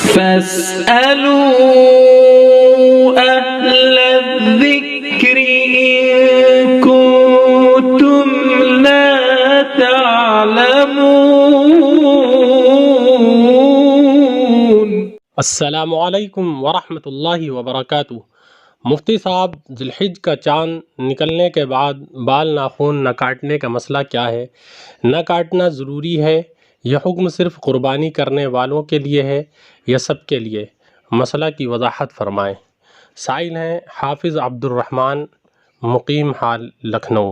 فاسألوا أهل الذكر إن كنتم لا تعلمون۔ السلام علیکم ورحمۃ اللہ وبرکاتہ۔ مفتی صاحب، ذی الحج کا چاند نکلنے کے بعد بال ناخن نہ کاٹنے کا مسئلہ کیا ہے؟ نہ کاٹنا ضروری ہے؟ یہ حکم صرف قربانی کرنے والوں کے لیے ہے یا سب کے لیے؟ مسئلہ کی وضاحت فرمائیں۔ سائل ہیں حافظ عبد الرحمن، مقیم حال لکھنؤ۔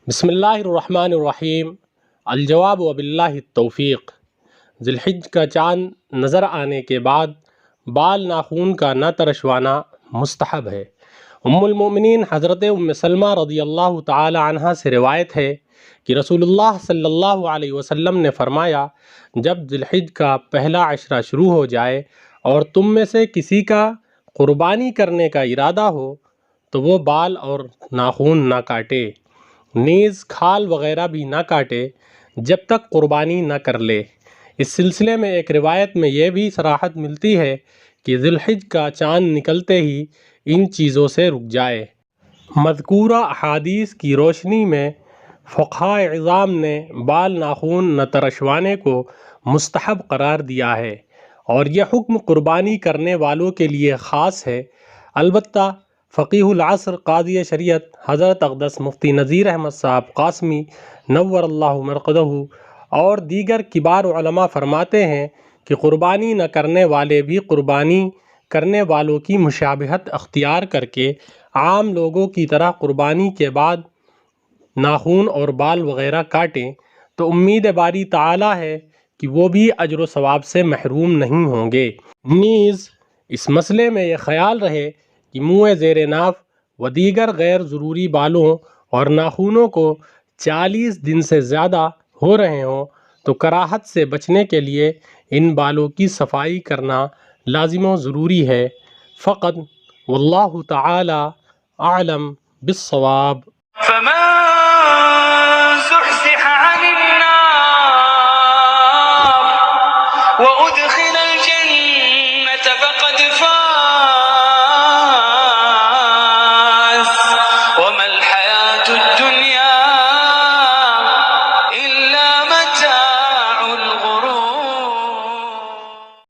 بسم اللہ الرحمن الرحیم۔ الجواب وباللہ التوفیق۔ ذی الحج کا چاند نظر آنے کے بعد بال ناخون کا نہ ترشوانا مستحب ہے۔ ام المؤمنین حضرت ام سلمہ رضی اللہ تعالی عنہا سے روایت ہے کہ رسول اللہ صلی اللہ علیہ وسلم نے فرمایا، جب ذی الحج کا پہلا عشرہ شروع ہو جائے اور تم میں سے کسی کا قربانی کرنے کا ارادہ ہو تو وہ بال اور ناخون نہ کاٹے، نیز کھال وغیرہ بھی نہ کاٹے جب تک قربانی نہ کر لے۔ اس سلسلے میں ایک روایت میں یہ بھی صراحت ملتی ہے کہ ذی الحج کا چاند نکلتے ہی ان چیزوں سے رک جائے۔ مذکورہ احادیث کی روشنی میں فقہائے عظام نے بال ناخون نہ ترشوانے کو مستحب قرار دیا ہے، اور یہ حکم قربانی کرنے والوں کے لیے خاص ہے۔ البتہ فقیہ العصر قاضی شریعت حضرت اقدس مفتی نذیر احمد صاحب قاسمی نور اللہ مرقدہ اور دیگر کبار علماء فرماتے ہیں کہ قربانی نہ کرنے والے بھی قربانی کرنے والوں کی مشابہت اختیار کر کے عام لوگوں کی طرح قربانی کے بعد ناخون اور بال وغیرہ کاٹیں تو امید باری تعالی ہے کہ وہ بھی اجر و ثواب سے محروم نہیں ہوں گے۔ نیز اس مسئلے میں یہ خیال رہے کہ منہ زیر ناف و دیگر غیر ضروری بالوں اور ناخونوں کو 40 دن سے زیادہ ہو رہے ہوں تو کراہت سے بچنے کے لیے ان بالوں کی صفائی کرنا لازم و ضروری ہے فقط۔ واللہ تعالی اعلم بالصواب۔ فمن زحزح عن النار وأدخل